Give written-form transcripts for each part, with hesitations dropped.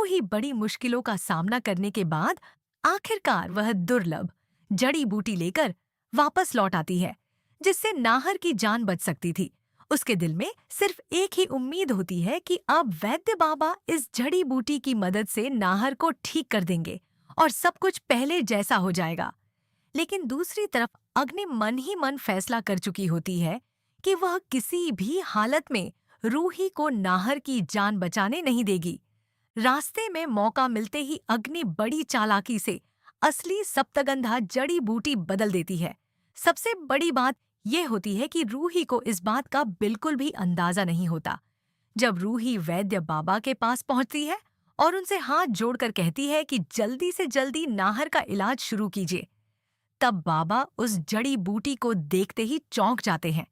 रूही बड़ी मुश्किलों का सामना करने के बाद आखिरकार वह दुर्लभ जड़ी बूटी लेकर वापस लौट आती है, जिससे नाहर की जान बच सकती थी। उसके दिल में सिर्फ एक ही उम्मीद होती है कि अब वैद्य बाबा इस जड़ी बूटी की मदद से नाहर को ठीक कर देंगे और सब कुछ पहले जैसा हो जाएगा। लेकिन दूसरी तरफ अग्नि मन ही मन फैसला कर चुकी होती है कि वह किसी भी हालत में रूही को नाहर की जान बचाने नहीं देगी। रास्ते में मौका मिलते ही अग्नि बड़ी चालाकी से असली सप्तगंधा जड़ी बूटी बदल देती है। सबसे बड़ी बात यह होती है कि रूही को इस बात का बिल्कुल भी अंदाजा नहीं होता। जब रूही वैद्य बाबा के पास पहुंचती है और उनसे हाथ जोड़कर कहती है कि जल्दी से जल्दी नाहर का इलाज शुरू कीजिए, तब बाबा उस जड़ी बूटी को देखते ही चौंक जाते हैं।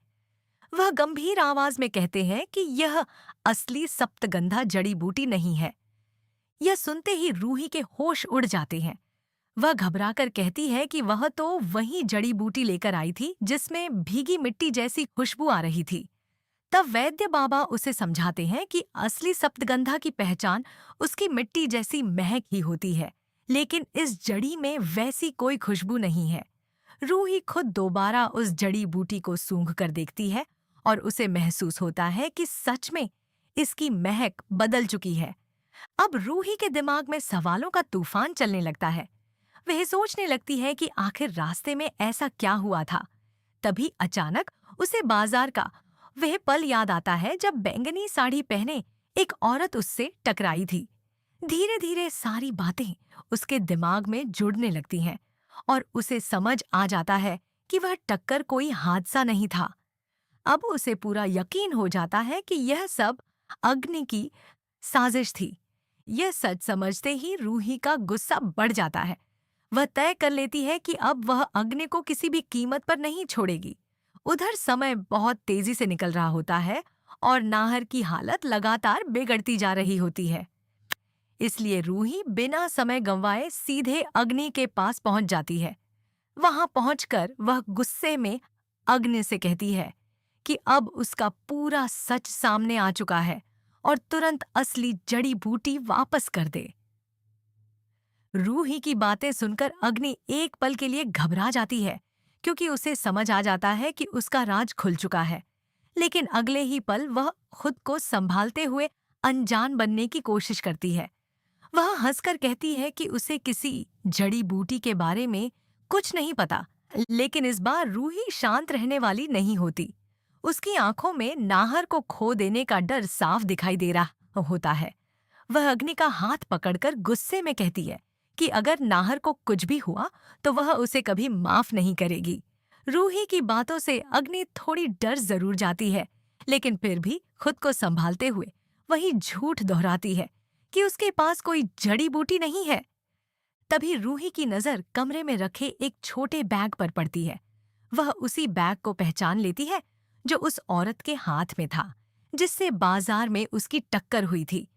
वह गंभीर आवाज में कहते हैं कि यह असली सप्तगंधा जड़ी बूटी नहीं है। यह सुनते ही रूही के होश उड़ जाते हैं। वह घबराकर कहती है कि वह तो वही जड़ी बूटी लेकर आई थी जिसमें भीगी मिट्टी जैसी खुशबू आ रही थी। तब वैद्य बाबा उसे समझाते हैं कि असली सप्तगंधा की पहचान उसकी मिट्टी जैसी महक ही होती है, लेकिन इस जड़ी में वैसी कोई खुशबू नहीं है। रूही खुद दोबारा उस जड़ी बूटी को सूंघ कर देखती है और उसे महसूस होता है कि सच में इसकी महक बदल चुकी है। अब रूही के दिमाग में सवालों का तूफान चलने लगता है। वह सोचने लगती है कि आखिर रास्ते में ऐसा क्या हुआ था। तभी अचानक उसे बाजार का वह पल याद आता है जब बैंगनी साड़ी पहने एक औरत उससे टकराई थी। धीरे धीरे सारी बातें उसके दिमाग में जुड़ने लगती हैं और उसे समझ आ जाता है कि वह टक्कर कोई हादसा नहीं था। अब उसे पूरा यकीन हो जाता है कि यह सब अग्नि की साजिश थी। यह सच समझते ही रूही का गुस्सा बढ़ जाता है। वह तय कर लेती है कि अब वह अग्नि को किसी भी कीमत पर नहीं छोड़ेगी। उधर समय बहुत तेजी से निकल रहा होता है और नाहर की हालत लगातार बिगड़ती जा रही होती है। इसलिए रूही बिना समय गंवाए सीधे अग्नि के पास पहुंच जाती है। वहां पहुंचकर वह गुस्से में अग्नि से कहती है कि अब उसका पूरा सच सामने आ चुका है और तुरंत असली जड़ी बूटी वापस कर दे। रूही की बातें सुनकर अग्नि एक पल के लिए घबरा जाती है, क्योंकि उसे समझ आ जाता है कि उसका राज खुल चुका है। लेकिन अगले ही पल वह खुद को संभालते हुए अनजान बनने की कोशिश करती है। वह हंसकर कहती है कि उसे किसी जड़ी बूटी के बारे में कुछ नहीं पता। लेकिन इस बार रूही शांत रहने वाली नहीं होती। उसकी आंखों में नाहर को खो देने का डर साफ दिखाई दे रहा होता है। वह अग्नि का हाथ पकड़कर गुस्से में कहती है कि अगर नाहर को कुछ भी हुआ तो वह उसे कभी माफ नहीं करेगी। रूही की बातों से अग्नि थोड़ी डर जरूर जाती है, लेकिन फिर भी खुद को संभालते हुए वही झूठ दोहराती है कि उसके पास कोई जड़ी बूटी नहीं है। तभी रूही की नजर कमरे में रखे एक छोटे बैग पर पड़ती है। वह उसी बैग को पहचान लेती है जो उस औरत के हाथ में था, जिससे बाजार में उसकी टक्कर हुई थी।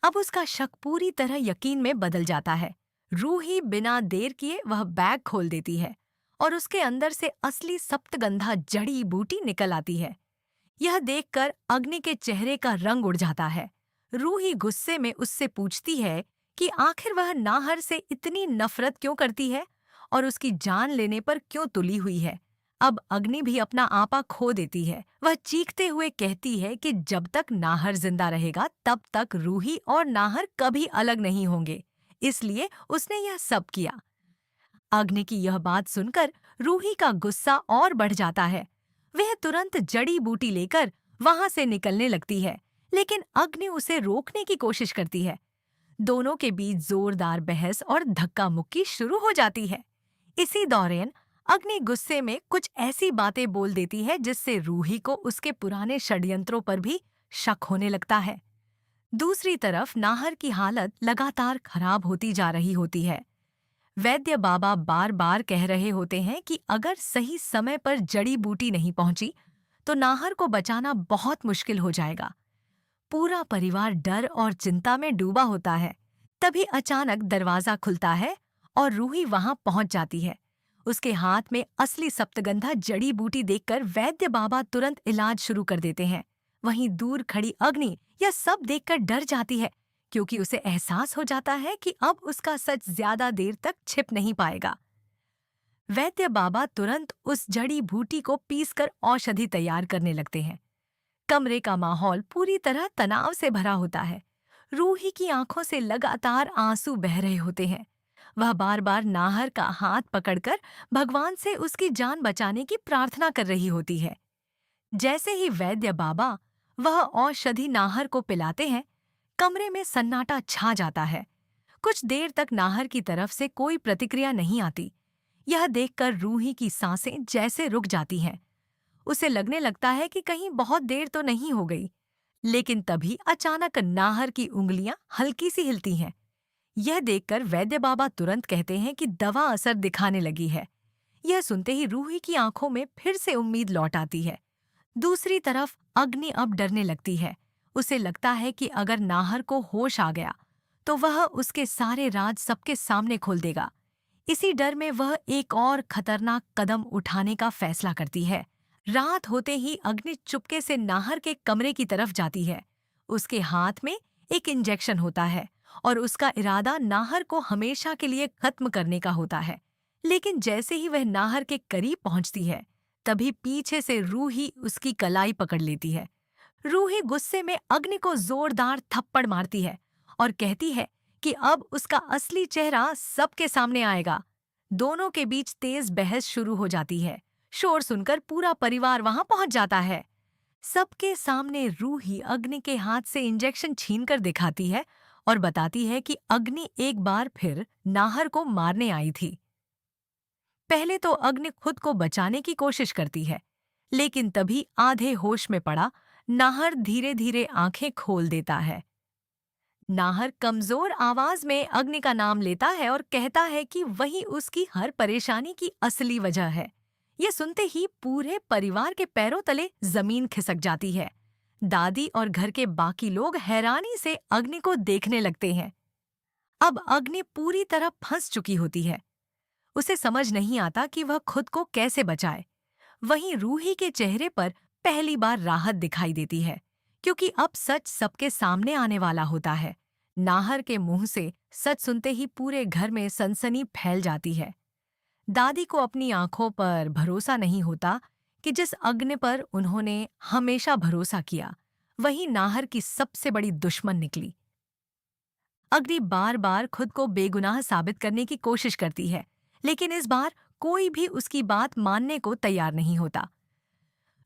अब उसका शक पूरी तरह यकीन में बदल जाता है। रूही बिना देर किए वह बैग खोल देती है और उसके अंदर से असली सप्तगंधा जड़ी बूटी निकल आती है। यह देखकर अग्नि के चेहरे का रंग उड़ जाता है। रूही गुस्से में उससे पूछती है कि आखिर वह नाहर से इतनी नफरत क्यों करती है और उसकी जान लेने पर क्यों तुली हुई है। अब अग्नि भी अपना आपा खो देती है। वह चीखते हुए कहती है कि जब तक नाहर जिंदा रहेगा तब तक रूही और नाहर कभी अलग नहीं होंगे, इसलिए उसने यह सब किया। अग्नि की यह बात सुनकर रूही का गुस्सा और बढ़ जाता है। वह तुरंत जड़ी बूटी लेकर वहां से निकलने लगती है, लेकिन अग्नि उसे रोकने की कोशिश करती है। दोनों के बीच जोरदार बहस और धक्का मुक्की शुरू हो जाती है। इसी दौरान अग्नि गुस्से में कुछ ऐसी बातें बोल देती है जिससे रूही को उसके पुराने षड्यंत्रों पर भी शक होने लगता है। दूसरी तरफ नाहर की हालत लगातार खराब होती जा रही होती है। वैद्य बाबा बार बार कह रहे होते हैं कि अगर सही समय पर जड़ी बूटी नहीं पहुंची तो नाहर को बचाना बहुत मुश्किल हो जाएगा। पूरा परिवार डर और चिंता में डूबा होता है। तभी अचानक दरवाजा खुलता है और रूही वहां पहुंच जाती है। उसके हाथ में असली सप्तगंधा जड़ी बूटी देखकर वैद्य बाबा तुरंत इलाज शुरू कर देते हैं। वहीं दूर खड़ी अग्नि यह सब देखकर डर जाती है, क्योंकि उसे एहसास हो जाता है कि अब उसका सच ज्यादा देर तक छिप नहीं पाएगा। वैद्य बाबा तुरंत उस जड़ी बूटी को पीसकर औषधि तैयार करने लगते हैं। कमरे का माहौल पूरी तरह तनाव से भरा होता है। रूही की आंखों से लगातार आंसू बह रहे होते हैं। वह बार बार नाहर का हाथ पकड़कर भगवान से उसकी जान बचाने की प्रार्थना कर रही होती है। जैसे ही वैद्य बाबा वह औषधि नाहर को पिलाते हैं, कमरे में सन्नाटा छा जाता है। कुछ देर तक नाहर की तरफ से कोई प्रतिक्रिया नहीं आती। यह देखकर रूही की सांसें जैसे रुक जाती हैं। उसे लगने लगता है कि कहीं बहुत देर तो नहीं हो गई। लेकिन तभी अचानक नाहर की उंगलियां हल्की सी हिलती हैं। यह देखकर वैद्य बाबा तुरंत कहते हैं कि दवा असर दिखाने लगी है। यह सुनते ही रूही की आंखों में फिर से उम्मीद लौट आती है। दूसरी तरफ अग्नि अब डरने लगती है। उसे लगता है कि अगर नाहर को होश आ गया तो वह उसके सारे राज सबके सामने खोल देगा। इसी डर में वह एक और खतरनाक कदम उठाने का फैसला करती है। रात होते ही अग्नि चुपके से नाहर के कमरे की तरफ जाती है। उसके हाथ में एक इंजेक्शन होता है और उसका इरादा नाहर को हमेशा के लिए खत्म करने का होता है। लेकिन जैसे ही वह नाहर के करीब पहुंचती है, तभी पीछे से रूही उसकी कलाई पकड़ लेती है। रूही गुस्से में अग्नि को जोरदार थप्पड़ मारती है और कहती है कि अब उसका असली चेहरा सबके सामने आएगा। दोनों के बीच तेज बहस शुरू हो जाती है। शोर सुनकर पूरा परिवार वहां पहुंच जाता है। सबके सामने रूही अग्नि के हाथ से इंजेक्शन छीनकर दिखाती है और बताती है कि अग्नि एक बार फिर नाहर को मारने आई थी। पहले तो अग्नि खुद को बचाने की कोशिश करती है, लेकिन तभी आधे होश में पड़ा नाहर धीरे धीरे आंखें खोल देता है। नाहर कमजोर आवाज में अग्नि का नाम लेता है और कहता है कि वही उसकी हर परेशानी की असली वजह है। ये सुनते ही पूरे परिवार के पैरों तले जमीन खिसक जाती है। दादी और घर के बाकी लोग हैरानी से अग्नि को देखने लगते हैं। अब अग्नि पूरी तरह फंस चुकी होती है। उसे समझ नहीं आता कि वह खुद को कैसे बचाए। वहीं रूही के चेहरे पर पहली बार राहत दिखाई देती है, क्योंकि अब सच सबके सामने आने वाला होता है। नाहर के मुंह से सच सुनते ही पूरे घर में सनसनी फैल जाती है। दादी को अपनी आंखों पर भरोसा नहीं होता कि जिस अग्नि पर उन्होंने हमेशा भरोसा किया, वही नाहर की सबसे बड़ी दुश्मन निकली। अग्नि बार बार खुद को बेगुनाह साबित करने की कोशिश करती है, लेकिन इस बार कोई भी उसकी बात मानने को तैयार नहीं होता।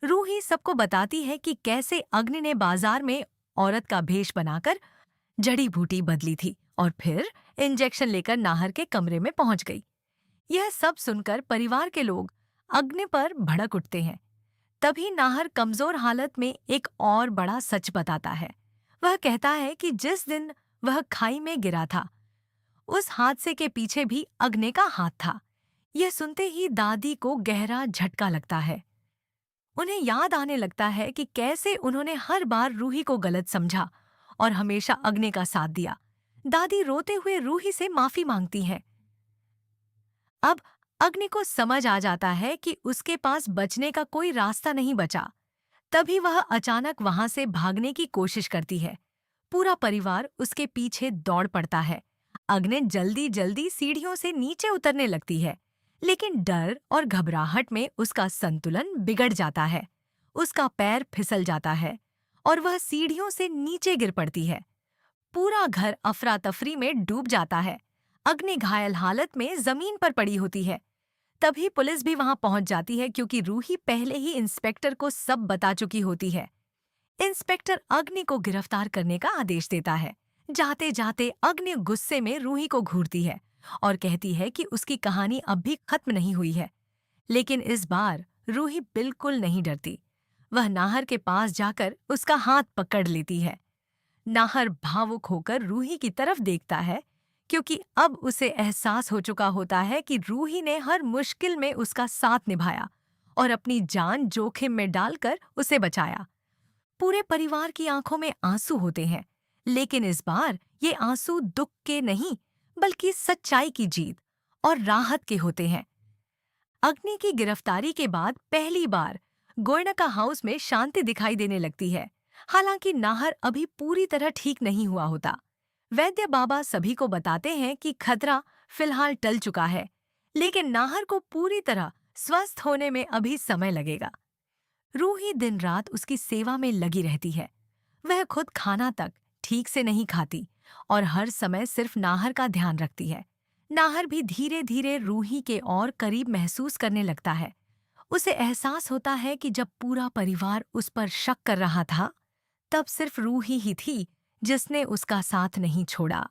रूही सबको बताती है कि कैसे अग्नि ने बाजार में औरत का भेष बनाकर जड़ी बूटी बदली थी और फिर इंजेक्शन लेकर नाहर के कमरे में पहुंच गई। यह सब सुनकर परिवार के लोग अग्नि पर भड़क उठते हैं। तभी नाहर कमजोर हालत में एक और बड़ा सच बताता है। वह कहता है कि जिस दिन वह खाई में गिरा था, उस हादसे के पीछे भी अग्नि का हाथ था। यह सुनते ही दादी को गहरा झटका लगता है। उन्हें याद आने लगता है कि कैसे उन्होंने हर बार रूही को गलत समझा और हमेशा अग्नि का साथ दिया। दादी रोते हुए रूही से माफी मांगती है। अब अग्नि को समझ आ जाता है कि उसके पास बचने का कोई रास्ता नहीं बचा। तभी वह अचानक वहां से भागने की कोशिश करती है। पूरा परिवार उसके पीछे दौड़ पड़ता है। अग्नि जल्दी जल्दी सीढ़ियों से नीचे उतरने लगती है, लेकिन डर और घबराहट में उसका संतुलन बिगड़ जाता है। उसका पैर फिसल जाता है और वह सीढ़ियों से नीचे गिर पड़ती है। पूरा घर अफरा तफरी में डूब जाता है। अग्नि घायल हालत में जमीन पर पड़ी होती है। तभी पुलिस भी वहां पहुंच जाती है, क्योंकि रूही पहले ही इंस्पेक्टर को सब बता चुकी होती है। इंस्पेक्टर अग्नि को गिरफ्तार करने का आदेश देता है। जाते जाते अग्नि गुस्से में रूही को घूरती है और कहती है कि उसकी कहानी अब भी खत्म नहीं हुई है। लेकिन इस बार रूही बिल्कुल नहीं डरती। वह नाहर के पास जाकर उसका हाथ पकड़ लेती है। नाहर भावुक होकर रूही की तरफ देखता है, क्योंकि अब उसे एहसास हो चुका होता है कि रूही ने हर मुश्किल में उसका साथ निभाया और अपनी जान जोखिम में डालकर उसे बचाया। पूरे परिवार की आंखों में आंसू होते हैं, लेकिन इस बार ये आंसू दुख के नहीं, बल्कि सच्चाई की जीत और राहत के होते हैं। अग्नि की गिरफ्तारी के बाद पहली बार गोयनका हाउस में शांति दिखाई देने लगती है। हालांकि नाहर अभी पूरी तरह ठीक नहीं हुआ होता। वैद्य बाबा सभी को बताते हैं कि खतरा फिलहाल टल चुका है, लेकिन नाहर को पूरी तरह स्वस्थ होने में अभी समय लगेगा। रूही दिन रात उसकी सेवा में लगी रहती है। वह खुद खाना तक ठीक से नहीं खाती और हर समय सिर्फ नाहर का ध्यान रखती है। नाहर भी धीरे धीरे रूही के और करीब महसूस करने लगता है। उसे एहसास होता है कि जब पूरा परिवार उस पर शक कर रहा था, तब सिर्फ रूही ही थी जिसने उसका साथ नहीं छोड़ा।